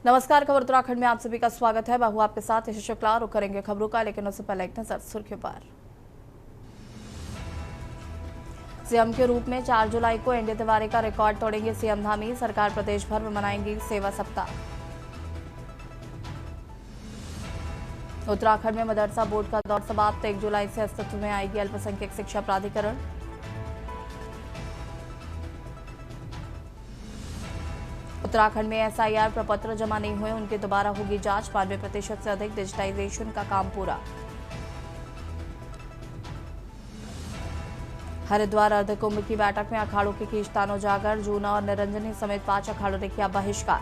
नमस्कार, खबर उत्तराखंड में आप सभी का स्वागत है। मैं हूं आपके साथ यश शुक्ला। रुक करेंगे खबरों का, लेकिन उससे पहले एक नजर सुर्खियों पर। सीएम के रूप में 4 जुलाई को एनडी तिवारी का रिकॉर्ड तोड़ेंगे सीएम धामी। सरकार प्रदेश भर में मनाएंगी सेवा सप्ताह। उत्तराखंड में मदरसा बोर्ड का दौर समाप्त। 1 जुलाई से अस्तित्व में आएगी अल्पसंख्यक शिक्षा प्राधिकरण। उत्तराखंड में एसआईआर प्रपत्र जमा नहीं हुए, उनकी दोबारा होगी जांच। 92% से अधिक डिजिटाइजेशन का काम पूरा। हरिद्वार अर्धकुंभ की बैठक में अखाड़ों के खींचतान उजागर। जूना और निरंजनी समेत 5 अखाड़ों ने किया बहिष्कार।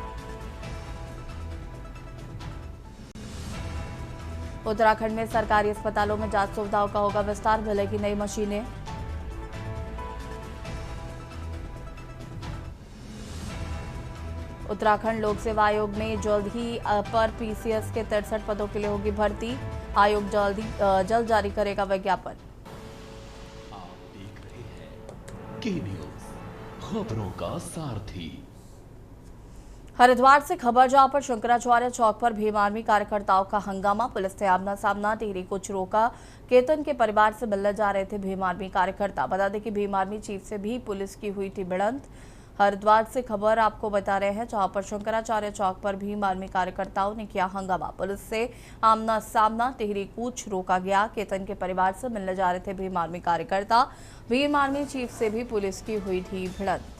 उत्तराखंड में सरकारी अस्पतालों में जांच सुविधाओं का होगा विस्तार। मिलेगी नई मशीनें। उत्तराखंड लोक सेवा आयोग में जल्द ही अपर पीसीएस के 63 पदों के लिए होगी भर्ती। आयोग जल्द जारी करेगा विज्ञापन। आप देख रहे हैं के न्यूज़, खबरों का सारथी। हरिद्वार से खबर, जहां पर शंकराचार्य चौक पर भीम आर्मी कार्यकर्ताओं का हंगामा। पुलिस ने आमना सामना, टिहरी कुछ रोका। केतन के परिवार से मिलने जा रहे थे भीम आर्मी कार्यकर्ता। बता दें कि भीम आर्मी चीफ से भी पुलिस की हुई थी भिड़ंत। हरिद्वार से खबर आपको बता रहे हैं, जहां पर शंकराचार्य चौक पर भीम आर्मी कार्यकर्ताओं ने किया हंगामा। पुलिस से आमना सामना, टिहरी कूच रोका गया। केतन के परिवार से मिलने जा रहे थे भीम आर्मी कार्यकर्ता। भीम आर्मी चीफ से भी पुलिस की हुई थी भिड़ंत।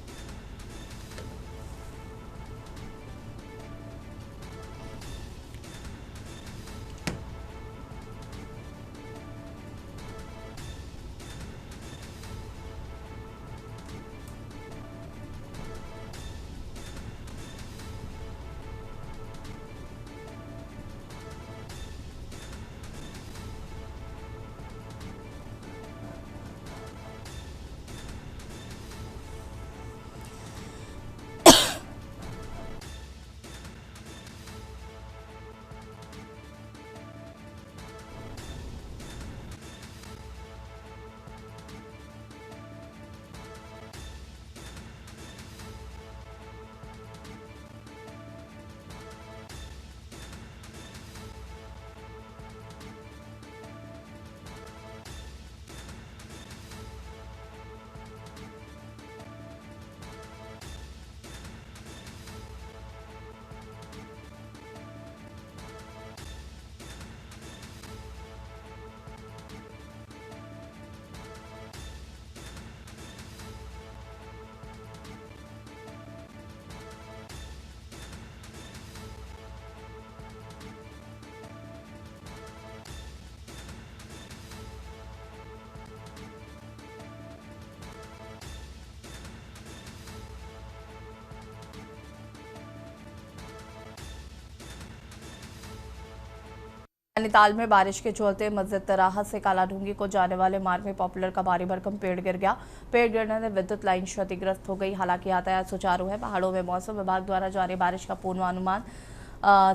नैनीताल में बारिश के चलते मस्जिद तराहा से कालाढूंगी को जाने वाले मार्ग में पॉपुलर का भारी भरकम पेड़ गिर गया। पेड़ गिरने से विद्युत लाइन क्षतिग्रस्त हो गई। हालांकि यातायात सुचारू है। पहाड़ों में मौसम विभाग द्वारा जारी बारिश का पूर्वानुमान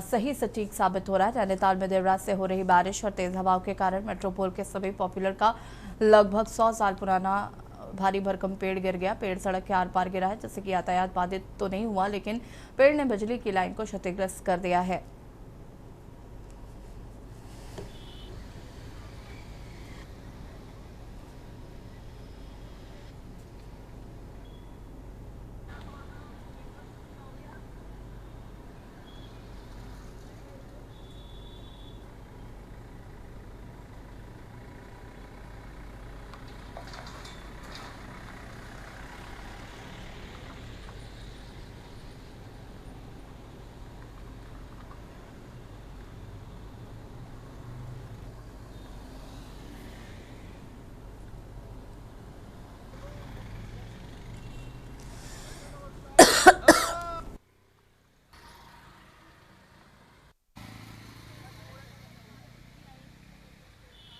सही सटीक साबित हो रहा है। नैनीताल में देर रात से हो रही बारिश और तेज हवाओं के कारण मेट्रोपोल के सभी पॉपुलर का लगभग 100 साल पुराना भारी भरकम पेड़ गिर गया। पेड़ सड़क के आर पार गिरा है, जिससे कि यातायात बाधित तो नहीं हुआ, लेकिन पेड़ ने बिजली की लाइन को क्षतिग्रस्त कर दिया है।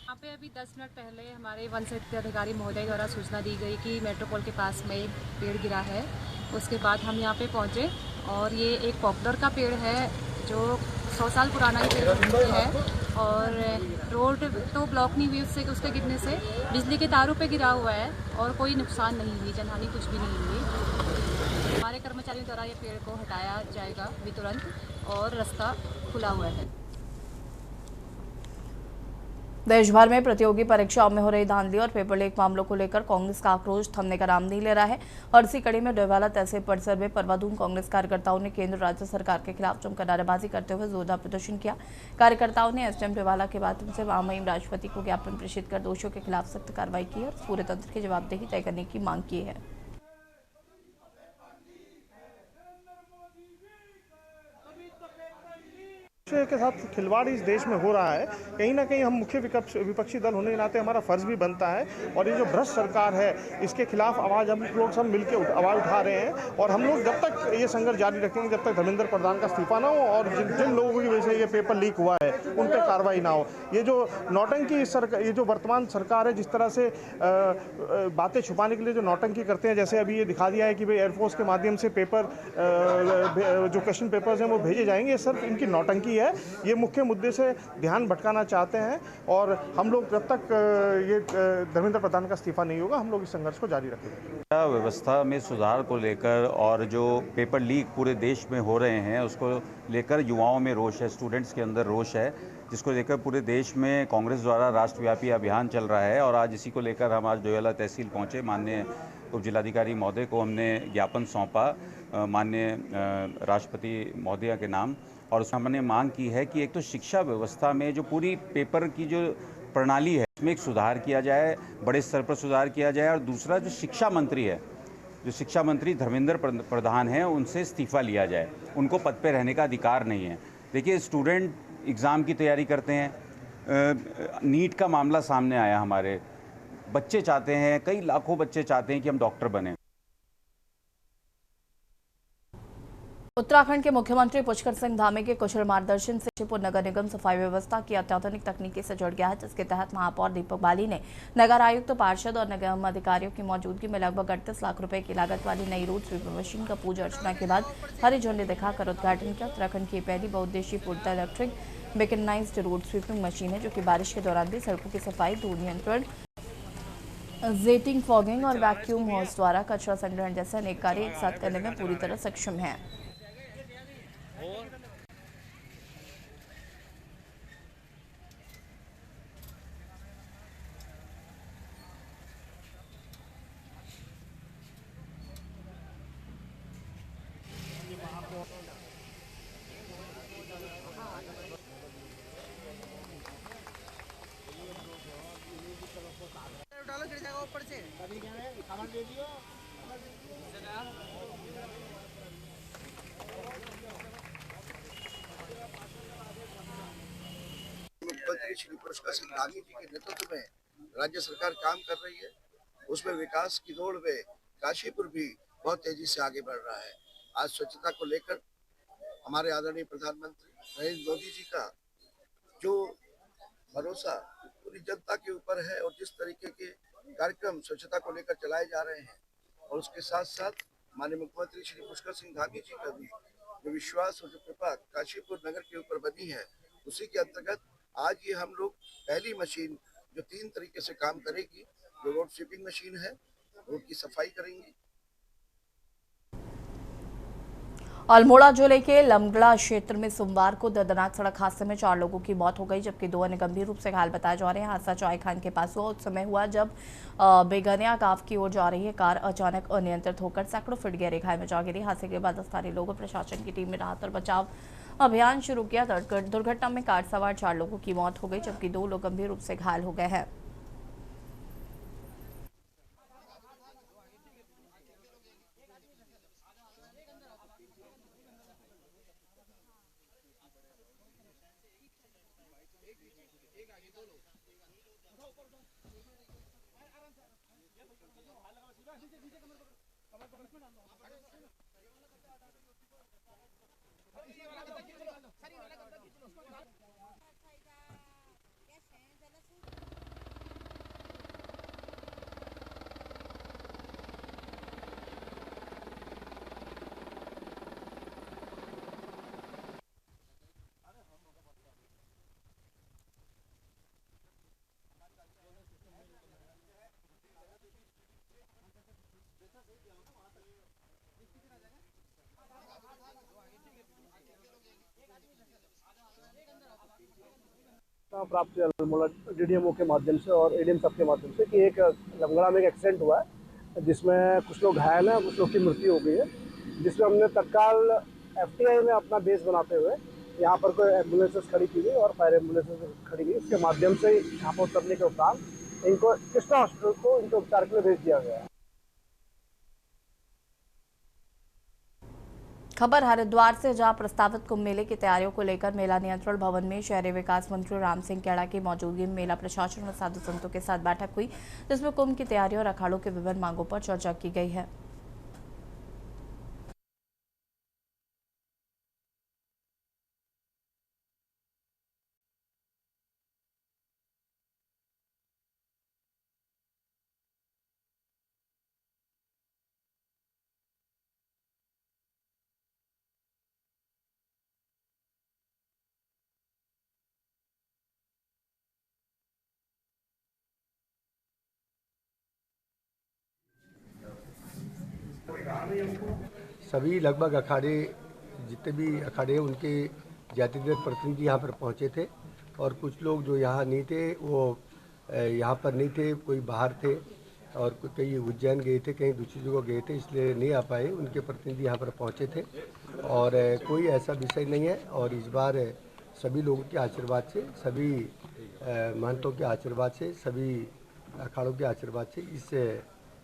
यहाँ पे अभी 10 मिनट पहले हमारे वन क्षेत्र अधिकारी महोदय द्वारा सूचना दी गई कि मेट्रोपोल के पास में पेड़ गिरा है। उसके बाद हम यहाँ पे पहुँचे और ये एक पॉपुलर का पेड़ है जो 100 साल पुराना ही पेड़ है और रोड तो ब्लॉक नहीं हुई उसके गिरने से, बिजली के तारों पे गिरा हुआ है और कोई नुकसान नहीं हुई, जनहानि कुछ भी नहीं हुई। हमारे कर्मचारियों द्वारा ये पेड़ को हटाया जाएगा भी तुरंत और रास्ता खुला हुआ है। देश भर में प्रतियोगी परीक्षाओं में हो रही धांधली और पेपर लीक मामलों को लेकर कांग्रेस का आक्रोश थमने का नाम नहीं ले रहा है और इसी कड़ी में डोईवाला तहसील परिसर में पर्वाधून कांग्रेस कार्यकर्ताओं ने केंद्र राज्य सरकार के खिलाफ जमकर नारेबाजी करते हुए जोरदार प्रदर्शन किया। कार्यकर्ताओं ने एसडीएम डोईवाला के माध्यम से महामहिम राष्ट्रपति को ज्ञापन प्रेषित कर दोषियों के खिलाफ सख्त कार्रवाई की और पूरे तंत्र की जवाबदेही तय करने की मांग की है। के साथ खिलवाड़ इस देश में हो रहा है। कहीं ना कहीं हम मुख्य विपक्षी दल होने के नाते हमारा फर्ज भी बनता है और ये जो भ्रष्ट सरकार है इसके खिलाफ आवाज़ हम लोग सब मिलकर आवाज़ उठा रहे हैं और हम लोग जब तक ये संघर्ष जारी रखेंगे जब तक धर्मेंद्र प्रधान का इस्तीफा ना हो और जिन लोगों की वजह से ये पेपर लीक हुआ है उन पर कार्रवाई ना हो। ये जो नौटंकी सरकार, ये जो वर्तमान सरकार है जिस तरह से बातें छुपाने के लिए जो नौटंकी करते हैं, जैसे अभी ये दिखा दिया है कि भाई एयरफोर्स के माध्यम से पेपर जो क्वेश्चन पेपर्स हैं वो भेजे जाएंगे, सिर्फ इनकी नौटंकी है। ये मुख्य मुद्दे से ध्यान भटकाना चाहते हैं और हम लोग जब तक ये धर्मेंद्र प्रधान का इस्तीफा नहीं होगा हम लोग इस संघर्ष को जारी रखेंगे। व्यवस्था में सुधार को लेकर और जो पेपर लीक पूरे देश में हो रहे हैं उसको लेकर युवाओं में रोष है, स्टूडेंट्स के अंदर रोष है, जिसको लेकर पूरे देश में कांग्रेस द्वारा राष्ट्रव्यापी अभियान चल रहा है। और आज इसी को लेकर हम आज डोईवाला तहसील पहुंचे। माननीय उप जिलाधिकारी महोदय को हमने ज्ञापन सौंपा माननीय राष्ट्रपति महोदया के नाम, और उसमें हमने मांग की है कि एक तो शिक्षा व्यवस्था में जो पूरी पेपर की जो प्रणाली है उसमें एक सुधार किया जाए, बड़े स्तर पर सुधार किया जाए। और दूसरा जो शिक्षा मंत्री है, जो शिक्षा मंत्री धर्मेंद्र प्रधान हैं, उनसे इस्तीफा लिया जाए। उनको पद पे रहने का अधिकार नहीं है। देखिए, स्टूडेंट एग्ज़ाम की तैयारी करते हैं, नीट का मामला सामने आया, हमारे बच्चे चाहते हैं, कई लाखों बच्चे चाहते हैं कि हम डॉक्टर बने। उत्तराखंड के मुख्यमंत्री पुष्कर सिंह धामी के कुशल मार्गदर्शन से शिवपुर नगर निगम सफाई व्यवस्था की अत्याधुनिक तकनीकी से जुड़ गया है, जिसके तहत महापौर दीपक बाली ने नगर आयुक्त, पार्षद और निगम अधिकारियों की मौजूदगी में लगभग 38 लाख रुपए की लागत वाली नई रोड स्वीपर मशीन का पूजा अर्चना के बाद हरी झंडी दिखाकर उद्घाटन किया। उत्तराखंड की पहली बहुउद्देशीय पूर्णतः electric mechanised road sweeping machine है, जो कि बारिश के दौरान भी सड़कों की सफाई, धूल नियंत्रण, जेटिंग, फॉगिंग और वैक्यूम हॉर्स द्वारा कचरा संग्रहण जैसे अनेक कार्य एक साथ करने में पूरी तरह सक्षम है। मुख्यमंत्री श्री पुष्कर सिंह धामी जी के नेतृत्व में राज्य सरकार काम कर रही है। उसमें विकास की दौड़ में काशीपुर भी बहुत तेजी से आगे बढ़ रहा है। आज स्वच्छता को लेकर हमारे आदरणीय प्रधानमंत्री नरेंद्र मोदी जी का जो भरोसा पूरी जनता के ऊपर है और जिस तरीके के कार्यक्रम स्वच्छता को लेकर चलाए जा रहे हैं, और उसके साथ साथ माननीय मुख्यमंत्री श्री पुष्कर सिंह धामी जी का भी जो विश्वास और जो कृपा काशीपुर नगर के ऊपर बनी है, उसी के अंतर्गत आज ये हम लोग पहली मशीन जो 3 तरीके से काम करेगी, जो रोड स्वीपिंग मशीन है, रोड की सफाई करेंगी। अल्मोड़ा जिले के लमगड़ा क्षेत्र में सोमवार को दर्दनाक सड़क हादसे में 4 लोगों की मौत हो गई, जबकि 2 अन्य गंभीर रूप से घायल बताए जा रहे हैं। हादसा चौई खान के पास हुआ। उस समय हुआ जब बेगनिया गांव की ओर जा रही है कार अचानक अनियंत्रित होकर सैकड़ों फीट गहरे खाई में जा गिरी। हादसे के बाद स्थानीय लोगों, प्रशासन की टीम ने राहत और बचाव अभियान शुरू किया। दुर्घटना में कार सवार 4 लोगों की मौत हो गई, जबकि 2 लोग गंभीर रूप से घायल हो गए हैं। प्राप्त डीडीएमओ के माध्यम से और एडीएम सब के माध्यम से कि एक लमगड़ा में एक एक्सीडेंट हुआ है जिसमें कुछ लोग घायल हैं, कुछ लोग की मृत्यु हो गई है, जिसमें हमने तत्काल एफटीआई में अपना बेस बनाते हुए यहाँ पर कोई एम्बुलेंसेस खड़ी की गई और फायर एम्बुलेंसेस खड़ी गई। इसके माध्यम से यहाँ पर उतरने के उपरांत इनको कृष्णा हॉस्पिटल को इनके उपचार के लिए भेज दिया गया है। खबर हरिद्वार से, जहां प्रस्तावित कुंभ मेले की तैयारियों को लेकर मेला नियंत्रण भवन में शहरी विकास मंत्री राम सिंह खेड़ा की मौजूदगी में मेला प्रशासन और साधु संतों के साथ बैठक हुई, जिसमें कुंभ की तैयारियों और अखाड़ों के विभिन्न मांगों पर चर्चा की गई है। सभी लगभग अखाड़े, जितने भी अखाड़े उनके जातिगत प्रतिनिधि यहाँ पर पहुँचे थे और कुछ लोग जो यहाँ नहीं थे वो यहाँ पर नहीं थे, कोई बाहर थे और कई उज्जैन गए थे, कहीं दूसरी जगह गए थे, इसलिए नहीं आ पाए। उनके प्रतिनिधि यहाँ पर पहुँचे थे और कोई ऐसा विषय नहीं है। और इस बार सभी लोगों के आशीर्वाद से, सभी महंतों के आशीर्वाद से, सभी अखाड़ों के आशीर्वाद से इस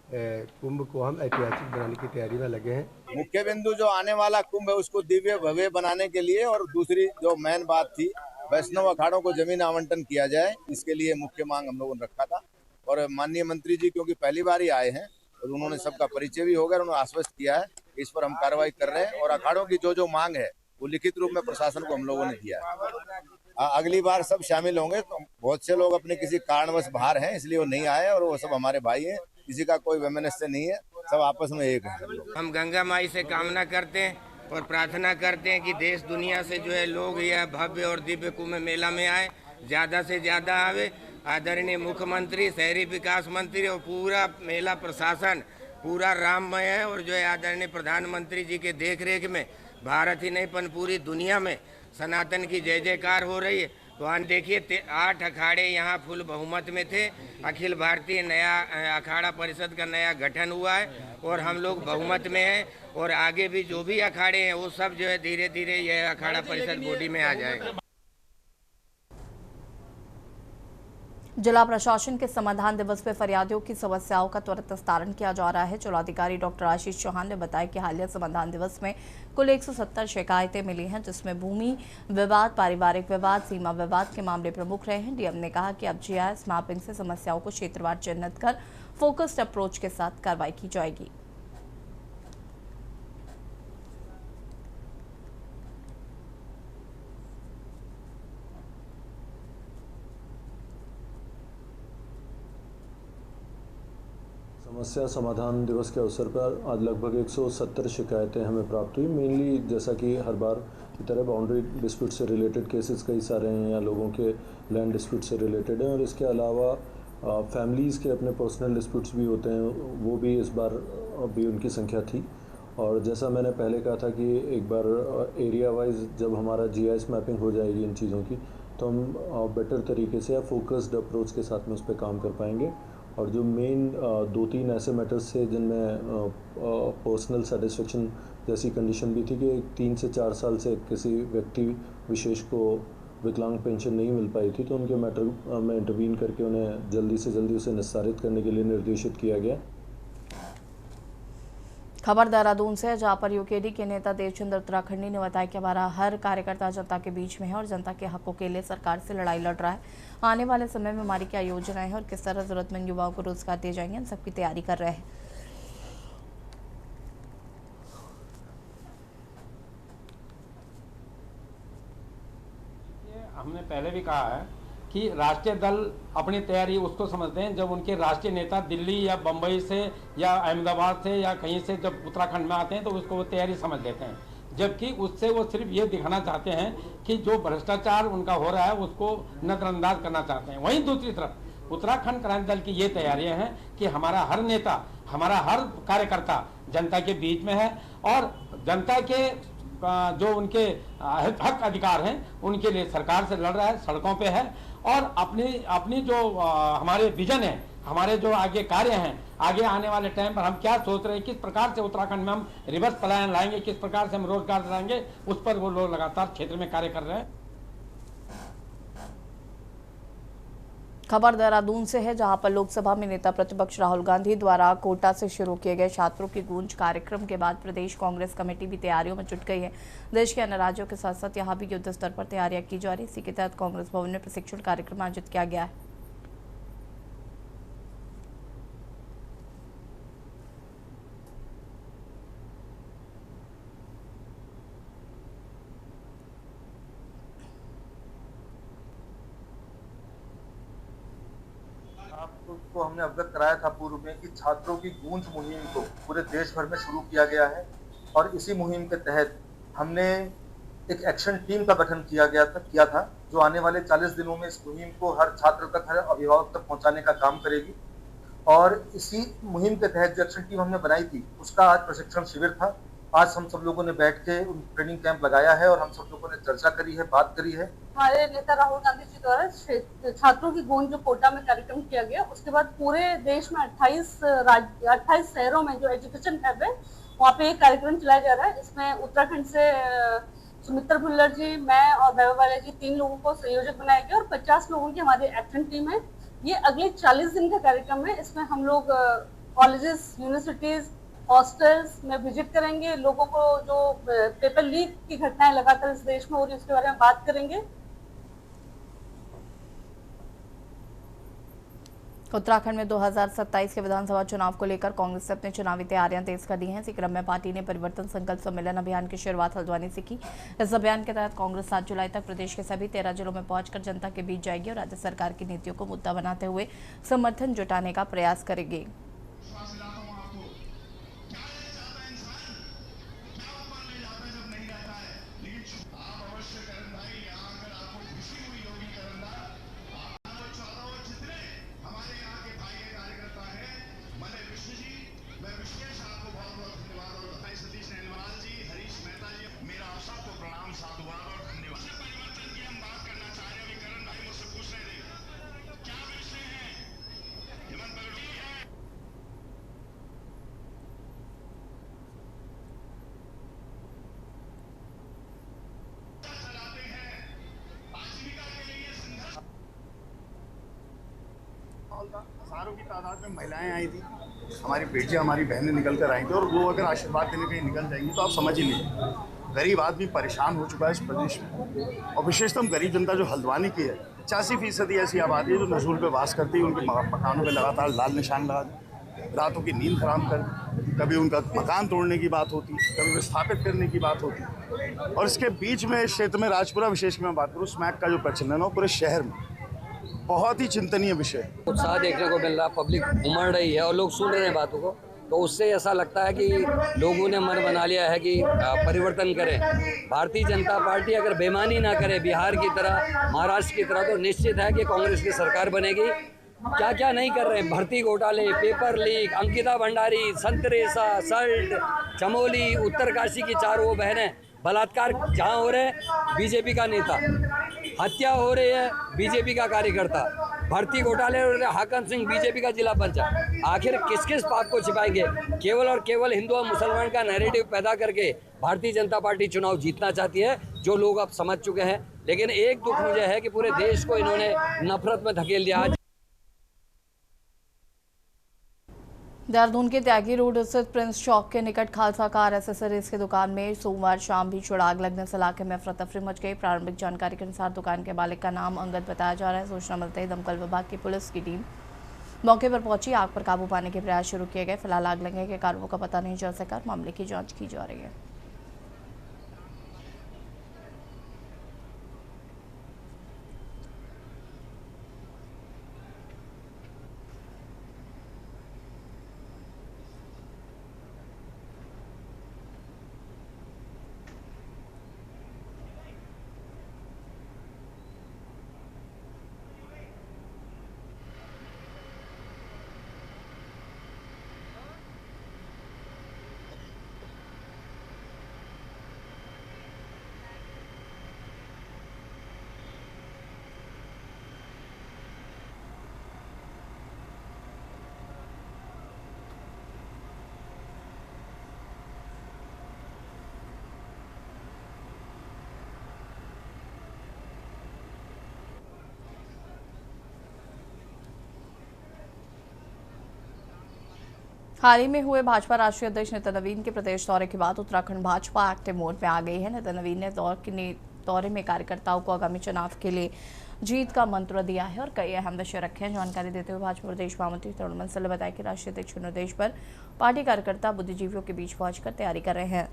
कुंभ को हम ऐतिहासिक बनाने की तैयारी में लगे हैं। मुख्य बिंदु जो आने वाला कुंभ है उसको दिव्य भव्य बनाने के लिए और दूसरी जो मेन बात थी, वैष्णव अखाड़ों को जमीन आवंटन किया जाए, इसके लिए मुख्य मांग हम लोगों ने रखा था। और माननीय मंत्री जी क्योंकि पहली बार ही आए हैं और उन्होंने सबका परिचय भी हो गया, उन्होंने आश्वस्त किया है, इस पर हम कार्रवाई कर रहे हैं और अखाड़ों की जो मांग है वो लिखित रूप में प्रशासन को हम लोगों ने दिया है। अगली बार सब शामिल होंगे। तो बहुत से लोग अपने किसी कारणवश बाहर हैं इसलिए वो नहीं आए और वो सब हमारे भाई हैं, किसी का कोई वैमनस्य नहीं है, सब आपस में एक है। हम गंगा माई से कामना करते हैं और प्रार्थना करते हैं कि देश दुनिया से जो है लोग यह भव्य और दिव्य कुंभ मेला में आए, ज़्यादा से ज़्यादा आवे। आदरणीय मुख्यमंत्री, शहरी विकास मंत्री और पूरा मेला प्रशासन पूरा राममय है और जो है आदरणीय प्रधानमंत्री जी के देखरेख में भारत ही नहीं पर पूरी दुनिया में सनातन की जय जयकार हो रही है। तो आज देखिए 8 अखाड़े यहाँ फुल बहुमत में थे। अखिल भारतीय नया अखाड़ा परिषद का नया गठन हुआ है और हम लोग बहुमत में हैं और आगे भी जो भी अखाड़े हैं वो सब जो है धीरे धीरे यह अखाड़ा परिषद बॉडी में आ जाएगा। जिला प्रशासन के समाधान दिवस में फरियादियों की समस्याओं का त्वरित निस्तारण किया जा रहा है। जिलाधिकारी डॉक्टर आशीष चौहान ने बताया कि हालिया समाधान दिवस में कुल 170 शिकायतें मिली हैं, जिसमें भूमि विवाद, पारिवारिक विवाद, सीमा विवाद के मामले प्रमुख रहे हैं। डीएम ने कहा कि अब जीआईएस मैपिंग से समस्याओं को क्षेत्रवार चिन्हित कर फोकस्ड अप्रोच के साथ कार्रवाई की जाएगी। समस्या समाधान दिवस के अवसर पर आज लगभग 170 शिकायतें हमें प्राप्त हुई। मेनली जैसा कि हर बार की तरह बाउंड्री डिस्प्यूट से रिलेटेड केसेस कई सारे हैं या लोगों के लैंड डिस्प्यूट से रिलेटेड हैं और इसके अलावा फैमिलीज़ के अपने पर्सनल डिस्प्यूट्स भी होते हैं, वो भी इस बार भी उनकी संख्या थी। और जैसा मैंने पहले कहा था कि एक बार एरिया वाइज जब हमारा जीआईएस मैपिंग हो जाएगी इन चीज़ों की तो हम बेटर तरीके से या फोकस्ड अप्रोच के साथ में उस पर काम कर पाएंगे। और जो मेन 2-3 ऐसे मैटर्स थे जिनमें पर्सनल सेटिस्फेक्शन जैसी कंडीशन भी थी कि 3 से 4 साल से किसी व्यक्ति विशेष को विकलांग पेंशन नहीं मिल पाई थी, तो उनके मैटर में इंटरवीन करके उन्हें जल्दी से जल्दी उसे निस्तारित करने के लिए निर्देशित किया गया। खबर देहरादून से, जहां पर यूकेडी के नेता देवचंद्र उत्तराखंडी ने बताया कि हमारा हर कार्यकर्ता जनता के बीच में है और जनता के हकों के लिए सरकार से लड़ाई लड़ रहा है। आने वाले समय में हमारी क्या योजनाएं हैं और किस तरह जरूरतमंद युवाओं को रोजगार दिए जाएंगे, इन सबकी तैयारी कर रहे हैं। हमने पहले भी कहा है कि राष्ट्रीय दल अपनी तैयारी उसको समझते हैं जब उनके राष्ट्रीय नेता दिल्ली या बम्बई से या अहमदाबाद से या कहीं से जब उत्तराखंड में आते हैं तो उसको वो तैयारी समझ लेते हैं, जबकि उससे वो सिर्फ ये दिखाना चाहते हैं कि जो भ्रष्टाचार उनका हो रहा है उसको नजरअंदाज करना चाहते हैं। वहीं दूसरी तरफ उत्तराखंड क्रांति दल की ये तैयारियां हैं कि हमारा हर नेता, हमारा हर कार्यकर्ता जनता के बीच में है और जनता के जो उनके हक अधिकार हैं उनके लिए सरकार से लड़ रहा है, सड़कों पे है। और अपनी जो हमारे विजन है, हमारे जो आगे कार्य हैं, आगे आने वाले टाइम पर हम क्या सोच रहे हैं, किस प्रकार से उत्तराखंड में हम रिवर्स पलायन लाएंगे, किस प्रकार से हम रोजगार लाएंगे, उस पर वो लोग लगातार क्षेत्र में कार्य कर रहे हैं। खबर देहरादून से है, जहां पर लोकसभा में नेता प्रतिपक्ष राहुल गांधी द्वारा कोटा से शुरू किए गए छात्रों की गूंज कार्यक्रम के बाद प्रदेश कांग्रेस कमेटी भी तैयारियों में जुट गई है। देश के अन्य राज्यों के साथ साथ यहां भी युद्ध स्तर पर तैयारियां की जा रही। इसी के तहत कांग्रेस भवन में प्रशिक्षण कार्यक्रम आयोजित किया गया है। आपको हमने अवगत कराया था पूर्व में कि छात्रों की गूंज मुहिम को पूरे देश भर में शुरू किया गया है और इसी मुहिम के तहत हमने एक एक्शन टीम का गठन किया था जो आने वाले 40 दिनों में इस मुहिम को हर छात्र तक, हर अभिभावक तक पहुंचाने का काम करेगी। और इसी मुहिम के तहत जो एक्शन टीम हमने बनाई थी उसका आज प्रशिक्षण शिविर था। आज हम सब लोगों ने बैठ के ट्रेनिंग कैंप लगाया है और हम सब लोगों ने चर्चा करी है, बात करी है। हमारे नेता राहुल गांधी जी द्वारा छात्रों की गूंज जो कोटा में कार्यक्रम किया गया, उसके बाद पूरे देश में 28 शहरों में जो एजुकेशन हब है वहाँ पे एक कार्यक्रम चलाया जा रहा है। इसमें उत्तराखंड से सुमित्र भुल्लर जी, मैं और वैभव वाले जी 3 लोगों को संयोजक बनाया गया और 50 लोगों की हमारी एक्शन टीम है। ये अगले 40 दिन का कार्यक्रम है। इसमें हम लोग कॉलेजेस, यूनिवर्सिटीज, हॉस्टल्स में विजिट करेंगे, लोगों को जो पेपर लीक की घटनाएं लगातार इस देश में हो रही है उसके बारे में बात करेंगे। उत्तराखंड में 2027 के विधानसभा चुनाव को लेकर कांग्रेस ने अपनी चुनावी तैयारियां तेज कर दी हैं। इसी क्रम में पार्टी ने परिवर्तन संकल्प सम्मेलन अभियान की शुरुआत हल्द्वानी से की। इस अभियान के तहत कांग्रेस 7 जुलाई तक प्रदेश के सभी 13 जिलों में पहुंचकर जनता के बीच जाएगी और राज्य सरकार की नीतियों को मुद्दा बनाते हुए समर्थन जुटाने का प्रयास करेगी। हजारों की तादाद में महिलाएं आई थी, हमारी बेटियां, हमारी बहनें निकल कर आई थी। और वो अगर आशीर्वाद देने कहीं निकल जाएंगी तो आप समझ ही लीजिए गरीब आदमी परेशान हो चुका है इस प्रदेश में। और विशेषतम गरीब जनता जो हल्द्वानी की है, 85% ऐसी आबादी है जो नजूल पे वास करती है। उनके मकानों पे लगातार लाल निशान लगा दें, रातों की नींद हराम कर, कभी उनका मकान तोड़ने की बात होती, कभी विस्थापित करने की बात होती। और इसके बीच में इस क्षेत्र में राजपुरा विशेष की मैं बात करूँ, स्मैक का जो प्रचलन है पूरे शहर में बहुत ही चिंतनीय विषय है। उत्साह देखने को मिल रहा, पब्लिक उमड़ रही है और लोग सुन रहे हैं बातों को, तो उससे ऐसा लगता है कि लोगों ने मन बना लिया है कि परिवर्तन करें। भारतीय जनता पार्टी अगर बेईमानी ना करे बिहार की तरह, महाराष्ट्र की तरह, तो निश्चित है कि कांग्रेस की सरकार बनेगी। क्या क्या नहीं कर रहे हैं, भर्ती घोटाले, पेपर लीक, अंकिता भंडारी, संतरेसा, सल्ट, चमोली, उत्तरकाशी की 4 वो बहनें, बलात्कार जहाँ हो रहे हैं बीजेपी का नेता, हत्या हो रही है बीजेपी का कार्यकर्ता, भर्ती घोटाले हो रहे हाकम सिंह बीजेपी का जिला पंचायत। आखिर किस किस पाप को छिपाएंगे? केवल और केवल हिंदू और मुसलमान का नैरेटिव पैदा करके भारतीय जनता पार्टी चुनाव जीतना चाहती है, जो लोग अब समझ चुके हैं। लेकिन एक दुख मुझे है कि पूरे देश को इन्होंने नफरत में धकेल दिया। देहरादून के त्यागी रोड स्थित प्रिंस चौक के निकट खालसा कार एसेसरीज की दुकान में सोमवार शाम भी आग लगने से इलाके में अफरा तफरी मच गई। प्रारंभिक जानकारी के अनुसार दुकान के मालिक का नाम अंगद बताया जा रहा है। सूचना मिलते ही दमकल विभाग की पुलिस की टीम मौके पर पहुंची, आग पर काबू पाने के प्रयास शुरू किए गए। फिलहाल आग लगने के कारणों का पता नहीं चल सका, मामले की जाँच की जा रही है। हाल ही में हुए भाजपा राष्ट्रीय अध्यक्ष नितिन नवीन के प्रदेश दौरे के बाद उत्तराखंड भाजपा एक्टिव मोड में आ गई है। नितिन नवीन ने दौरे में कार्यकर्ताओं को आगामी चुनाव के लिए जीत का मंत्र दिया है और कई अहम विषय रखे हैं। जानकारी देते हुए भाजपा प्रदेश महामंत्री तरुण बंसल ने बताया कि राष्ट्रीय अध्यक्ष के निर्देश पर पार्टी कार्यकर्ता बुद्धिजीवियों के बीच पहुंचकर तैयारी कर रहे हैं।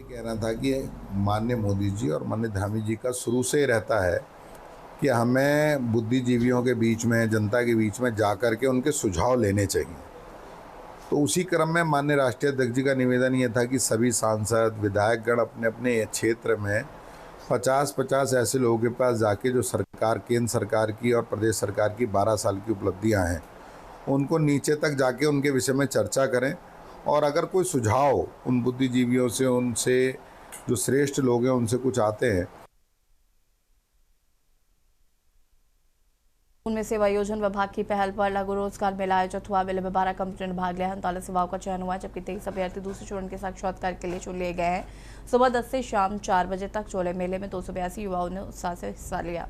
कहना था कि माननीय मोदी जी और माननीय धामी जी का शुरू से ही रहता है कि हमें बुद्धिजीवियों के बीच में, जनता के बीच में जा कर के उनके सुझाव लेने चाहिए। तो उसी क्रम में माननीय राष्ट्रीय अध्यक्ष जी का निवेदन ये था कि सभी सांसद, विधायकगण अपने अपने क्षेत्र में 50-50 ऐसे लोगों के पास जाके जो सरकार, केंद्र सरकार की और प्रदेश सरकार की 12 साल की उपलब्धियाँ हैं, उनको नीचे तक जाके उनके विषय में चर्चा करें और अगर कोई सुझाव उन बुद्धिजीवियों से, उनसे जो श्रेष्ठ लोग हैं, उनसे कुछ आते हैं। उनमें सेवा योजन विभाग की पहल पर लघु रोजगार मेला आयोजित हुआ। मेले में 12 कंपनियों ने भाग लिया। 39 सेवाओं का चयन हुआ, जबकि 23 अभ्यर्थी दूसरे चरण के साक्षात्कार के लिए चुन लिए गए हैं। सुबह 10 से शाम 4 बजे तक चले मेले में 282 युवाओं ने उत्साह से हिस्सा लिया।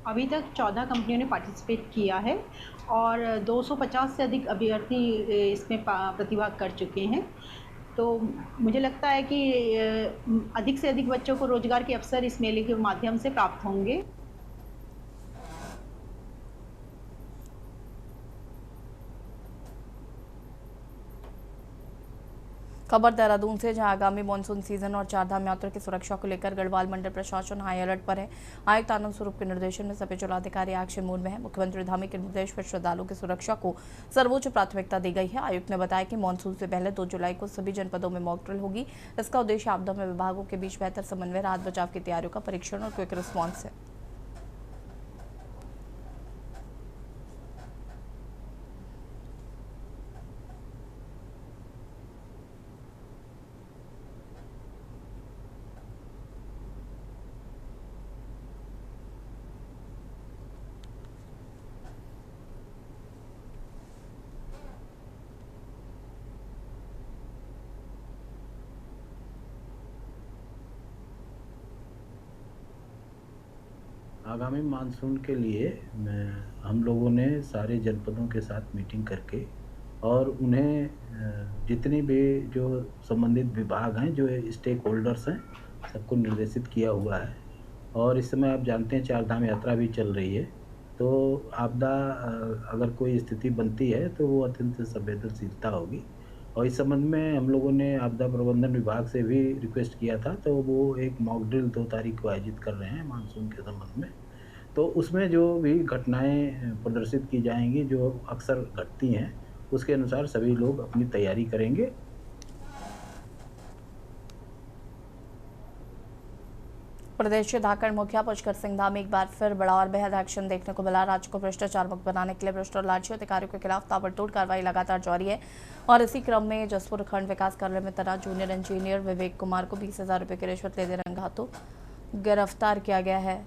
अभी तक 14 कंपनियों ने पार्टिसिपेट किया है और 250 से अधिक अभ्यर्थी इसमें प्रतिभाग कर चुके हैं। तो मुझे लगता है कि अधिक से अधिक बच्चों को रोजगार के अवसर इस मेले के माध्यम से प्राप्त होंगे। खबर देहरादून से, जहां आगामी मानसून सीजन और चारधाम यात्रा की सुरक्षा को लेकर गढ़वाल मंडल प्रशासन हाई अलर्ट पर है। आयुक्त आनंद स्वरूप के निर्देशन में सभी जिलाधिकारी एक्शन मोड में है। मुख्यमंत्री धामी के निर्देश पर श्रद्धालुओं की सुरक्षा को सर्वोच्च प्राथमिकता दी गई है। आयुक्त ने बताया कि मानसून से पहले 2 जुलाई को सभी जनपदों में मॉक ड्रिल होगी। इसका उद्देश्य आपदा में विभागों के बीच बेहतर समन्वय, राहत बचाव की तैयारियों का परीक्षण और क्विक रिस्पॉन्स है। आगामी मानसून के लिए हम लोगों ने सारे जनपदों के साथ मीटिंग करके और उन्हें जितने भी जो संबंधित विभाग हैं, जो स्टेक होल्डर्स हैं, सबको निर्देशित किया हुआ है। और इस समय आप जानते हैं चारधाम यात्रा भी चल रही है, तो आपदा अगर कोई स्थिति बनती है तो वो अत्यंत संवेदनशीलता होगी। और इस संबंध में हम लोगों ने आपदा प्रबंधन विभाग से भी रिक्वेस्ट किया था, तो वो एक मॉक ड्रिल 2 तारीख को आयोजित कर रहे हैं मानसून के संबंध में। तो उसमें जो भी घटनाएं प्रदर्शित की जाएंगी, जो अक्सर घटती हैं, उसके अनुसार सभी लोग अपनी तैयारी करेंगे। प्रदेश के धाकड़ मुखिया पुष्कर सिंह धामी एक बार फिर बड़ा और बेहद एक्शन देखने को मिला। राज्य को भ्रष्टाचार मुक्त बनाने के लिए भ्रष्ट और लालची अधिकारियों के खिलाफ ताबड़तोड़ कार्रवाई लगातार जारी है और इसी क्रम में जसपुर खंड विकास कार्यालय में तैनात जूनियर इंजीनियर विवेक कुमार को 20,000 रुपये की रिश्वत लेते रंगे हाथों गिरफ्तार किया गया है।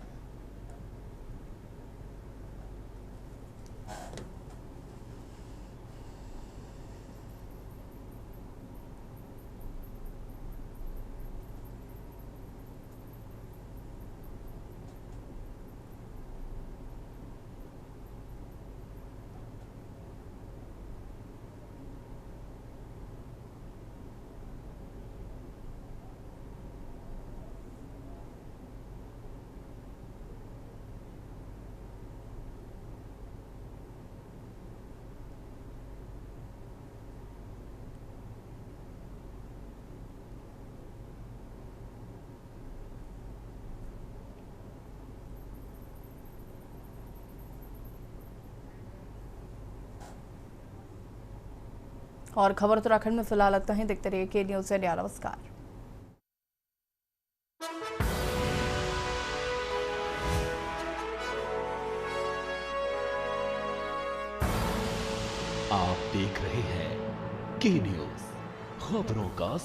और खबर उत्तराखंड में फिलहाल इतना ही। देखते रहिए के न्यूज़ इंडिया। नमस्कार। आप देख रहे हैं के न्यूज़, खबरों का